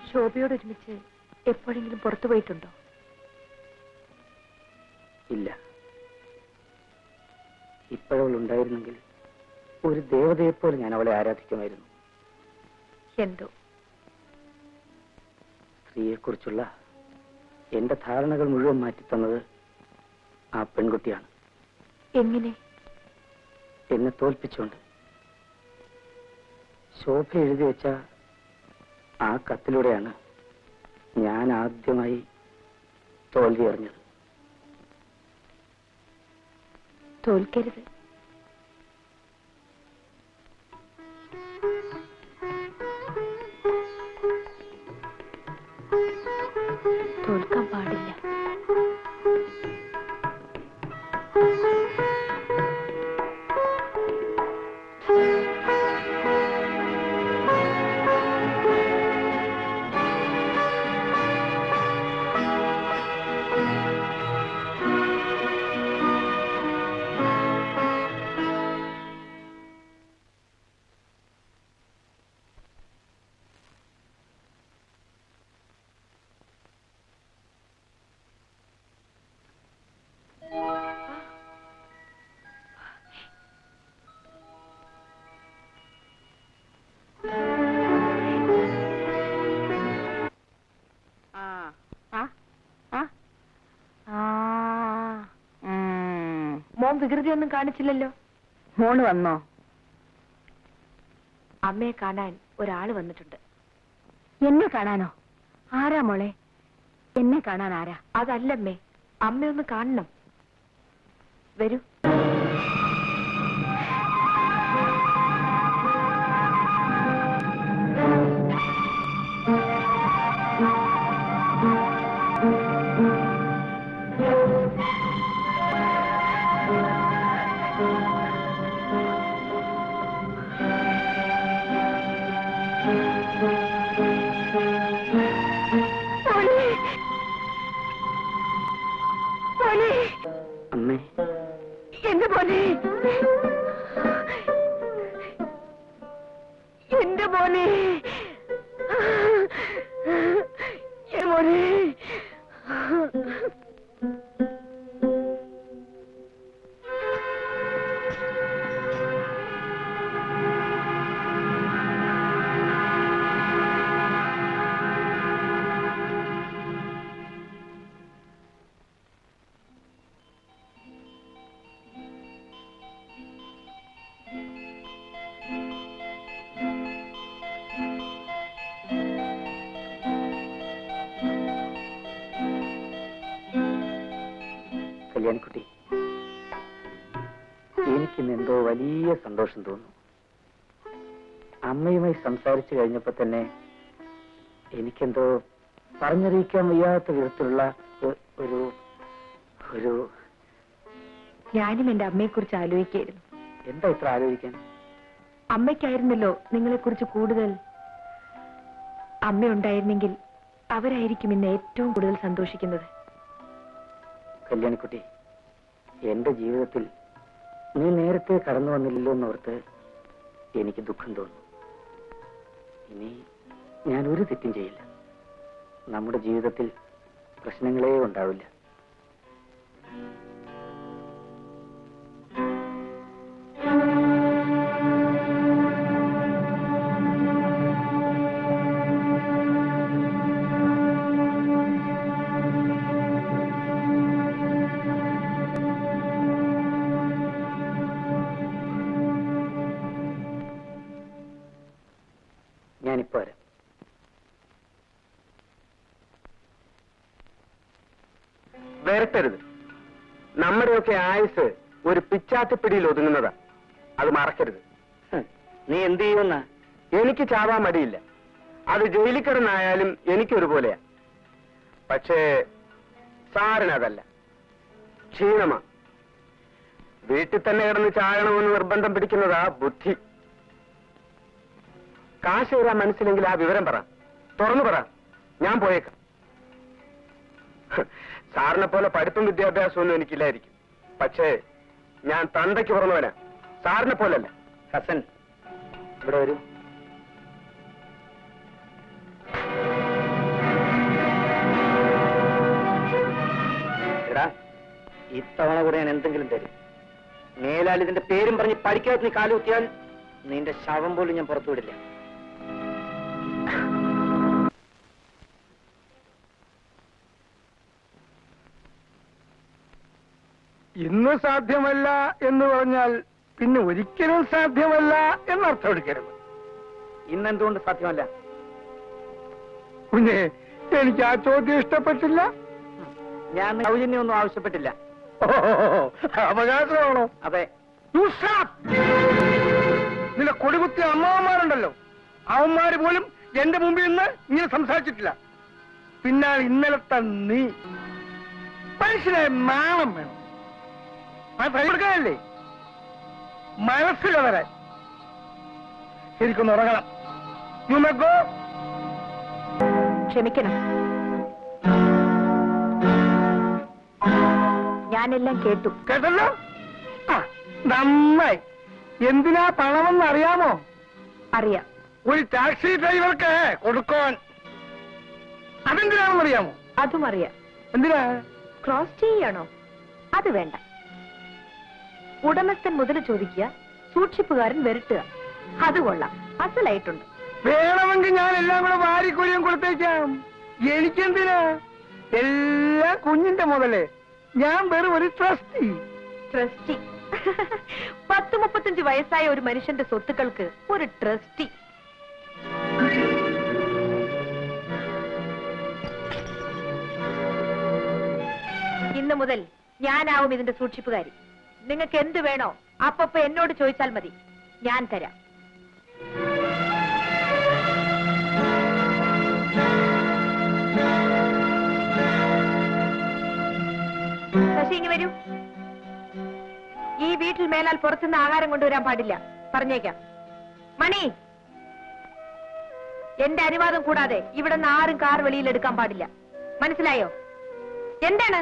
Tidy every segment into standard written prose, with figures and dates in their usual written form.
ശോഭയോടൊരുമിച്ച് എപ്പോഴെങ്കിലും പുറത്തു പോയിട്ടുണ്ടോ? ഇല്ല. ഇപ്പോഴവൾ ഉണ്ടായിരുന്നെങ്കിൽ ഒരു ദേവതയെപ്പോലെ ഞാൻ അവളെ ആരാധിക്കുമായിരുന്നു. എന്തോ സ്ത്രീയെക്കുറിച്ചുള്ള എന്റെ ധാരണകൾ മുഴുവൻ മാറ്റിത്തന്നത് ആ പെൺകുട്ടിയാണ്. എങ്ങനെ? എന്നെ തോൽപ്പിച്ചുകൊണ്ട്. ശോഭ എഴുതി വെച്ച ആ കത്തിലൂടെയാണ് ഞാൻ ആദ്യമായി തോൽവി അറിഞ്ഞത്. തോൽക്കരുത്. തോൽക്കാൻ പാടില്ല. മോൻ വികൃതിയൊന്നും കാണിച്ചില്ലല്ലോ. മോള് വന്നോ? അമ്മയെ കാണാൻ ഒരാള് വന്നിട്ടുണ്ട്. എന്നെ കാണാനോ? ആരാ മോളെ? എന്നെ കാണാൻ ആരാ? അതല്ലമ്മേ, അമ്മയൊന്ന് കാണണം. വരൂ. അമ്മേ, എന്റെ പോലെ, എന്റെ പോലെ, മോനെ. കല്യാണിക്കുട്ടി, എനിക്കിന്ന് എന്തോ വലിയ സന്തോഷം തോന്നുന്നു. അമ്മയുമായി സംസാരിച്ചു കഴിഞ്ഞപ്പോ തന്നെ എനിക്കെന്തോ പറഞ്ഞറിയിക്കാൻ വയ്യാത്ത വിധത്തിലുള്ള ഒരു ഒരു ഞാനും എന്റെ അമ്മയെക്കുറിച്ച് ആലോചിക്കായിരുന്നു. എന്താ ഇത്ര ആലോചിക്കാൻ? അമ്മയ്ക്കായിരുന്നല്ലോ നിങ്ങളെക്കുറിച്ച് കൂടുതൽ. അമ്മയുണ്ടായിരുന്നെങ്കിൽ അവരായിരിക്കും ഇന്ന് ഏറ്റവും കൂടുതൽ സന്തോഷിക്കുന്നത്. കല്യാണിക്കുട്ടി, എന്റെ ജീവിതത്തിൽ നീ നേരത്തെ കടന്നു വന്നില്ലല്ലോ എന്നോർത്ത് എനിക്ക് ദുഃഖം തോന്നുന്നു. ഇനി ഞാൻ ഒരു തെറ്റും ചെയ്യില്ല. നമ്മുടെ ജീവിതത്തിൽ പ്രശ്നങ്ങളേ ഉണ്ടാവില്ല. ഞാനിപ്പോ വരാം. വരട്ടരുത്. നമ്മുടെയൊക്കെ ആയുസ് ഒരു പിച്ചാത്തിപ്പിടിയിൽ ഒതുങ്ങുന്നതാ. അത് മറക്കരുത്. നീ എന്ത് ചെയ്യുമെന്നാ? എനിക്ക് ചാവാൻ മടിയില്ല. അത് ജയിലിൽ കിടന്നായാലും എനിക്കൊരുപോലെയാ. പക്ഷേ സാറിനതല്ല, ക്ഷീണമാ. വീട്ടിൽ തന്നെ കിടന്ന് ചാകണമെന്ന് നിർബന്ധം പിടിക്കുന്നതാ ബുദ്ധി. കാശ് തരാൻ മനസ്സിലെങ്കിൽ ആ വിവരം പറ, തുറന്നു പറ, ഞാൻ പോയേക്കാം. സാറിനെ പോലെ പഠിപ്പും വിദ്യാഭ്യാസവും ഒന്നും എനിക്കില്ലായിരിക്കും. പക്ഷേ ഞാൻ തന്തയ്ക്ക് പുറന്നവനാ, സാറിനെ പോലല്ല. ഹസൻ, ഇവിടെ വരൂ. എടാ, ഇത്തവണ കൂടെ ഞാൻ എന്തെങ്കിലും തരും. മേലാൽ ഇതിന്റെ പേരും പറഞ്ഞ് പഠിക്കാത്ത നീ കാലുകുത്തിയാൽ നിന്റെ ശവം പോലും ഞാൻ പുറത്തുവിടില്ല. ഇന്ന് സാധ്യമല്ല എന്ന് പറഞ്ഞാൽ പിന്നെ ഒരിക്കലും സാധ്യമല്ല എന്നർത്ഥം എടുക്കരുത്. ഇന്നെന്തുകൊണ്ട് സാധ്യമല്ല? കുഞ്ഞെ, എനിക്ക് ആ ചോദ്യം ഇഷ്ടപ്പെട്ടില്ല. ഞാൻ സൗജന്യമൊന്നും ആവശ്യപ്പെട്ടില്ല. അവകാശമാണോ? അതെ. നിന്റെ കൊടികുത്തിയ അമ്മാവന്മാരുണ്ടല്ലോ, അവന്മാര് പോലും എന്റെ മുമ്പിൽ നിന്ന് ഇങ്ങനെ സംസാരിച്ചിട്ടില്ല. പിന്നാണ് ഇന്നലത്തെ നീ. മനുഷ്യനെ നാണം വേണം. കൊടുക്കാനല്ലേ മനസ്സിൽ വരാൻ. ശരിക്കൊന്ന് ഉറങ്ങണം. You may go. ക്ഷമിക്കണം, ഞാനെല്ലാം കേട്ടു. കേട്ടല്ലോ? നന്നായി. എന്തിനാ പണമെന്ന് അറിയാമോ? അറിയാം. ഒരു ടാക്സി ഡ്രൈവർക്ക് കൊടുക്കാൻ. അതെന്തിനാണെന്ന് അറിയാമോ? അതും അറിയാം. എന്തിനാ? ക്രോസ് ചെയ്യണോ? അത് വേണ്ട. ഉടമസ്ഥൻ മുതൽ ചോദിക്കുക, സൂക്ഷിപ്പുകാരൻ വരട്ടുക. അത് കൊള്ളാം, അസലായിട്ടുണ്ട്. വേണമെങ്കിൽ ഞാൻ എല്ലാം കൂടെ വാരിക്കൊലിയും കൊടുത്തേക്കാം. എനിക്കെന്തിനാ? എല്ലാം കുഞ്ഞിന്റെ മുതലേ. ഞാൻ വെറും ഒരു ട്രസ്റ്റി. ട്രസ്റ്റി? 10-35 വയസ്സായ ഒരു മനുഷ്യന്റെ സ്വത്തുക്കൾക്ക് ഒരു ട്രസ്റ്റി? ഇന്ന് മുതൽ ഞാനാവും ഇതിന്റെ സൂക്ഷിപ്പുകാരി. നിങ്ങൾക്ക് എന്ത് വേണോ അപ്പൊ എന്നോട് ചോദിച്ചാൽ മതി, ഞാൻ തരാം. ശശി, ഇനി വരൂ. ഈ വീട്ടിൽ മേലാൽ പുറത്തുനിന്ന് ആഹാരം കൊണ്ടുവരാൻ പാടില്ല, പറഞ്ഞേക്കാം. മണി, എന്റെ അനുവാദം കൂടാതെ ഇവിടെ നിന്ന് ആരും കാർ വെളിയിൽ എടുക്കാൻ പാടില്ല, മനസ്സിലായോ? എന്താണ്?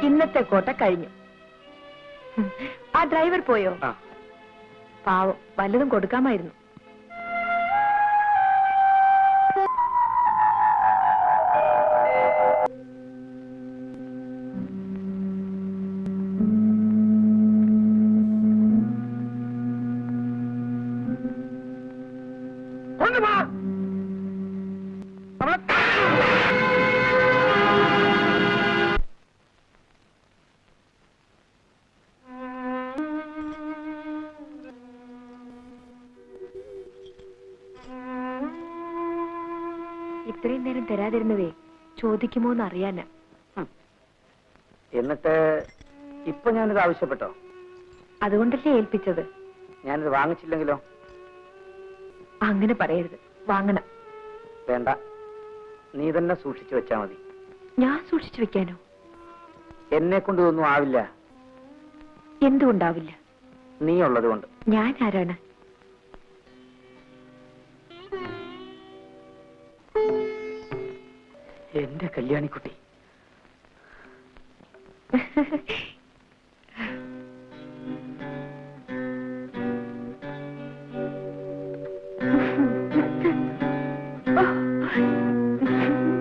ഇന്നത്തെ കോട്ട കഴിഞ്ഞു. ആ ഡ്രൈവർ പോയോ? പാവം, വല്ലതും കൊടുക്കാമായിരുന്നു. ഇത്രയും നേരം തരാതിരുന്നതേ ചോദിക്കുമോ എന്ന് അറിയാനാ. എന്നിട്ട് ഇപ്പൊ ഞാനിത് ആവശ്യപ്പെട്ടോ? അതുകൊണ്ടല്ലേ ഏൽപ്പിച്ചത്. ഞാനിത് വാങ്ങിച്ചില്ലെങ്കിലോ? അങ്ങനെ പറയരുത്, വാങ്ങണം. വേണ്ട, നീ തന്നെ സൂക്ഷിച്ചു വെച്ചാ മതി. ഞാൻ സൂക്ഷിച്ചു വെക്കാനോ? എന്നെ കൊണ്ട് ഇതൊന്നും ആവില്ല. എന്തുകൊണ്ടാവില്ല? നീ ഉള്ളത് കൊണ്ട്. ഞാൻ ആരാണ്? എന്റെ കല്യാണിക്കുട്ടി. Oh.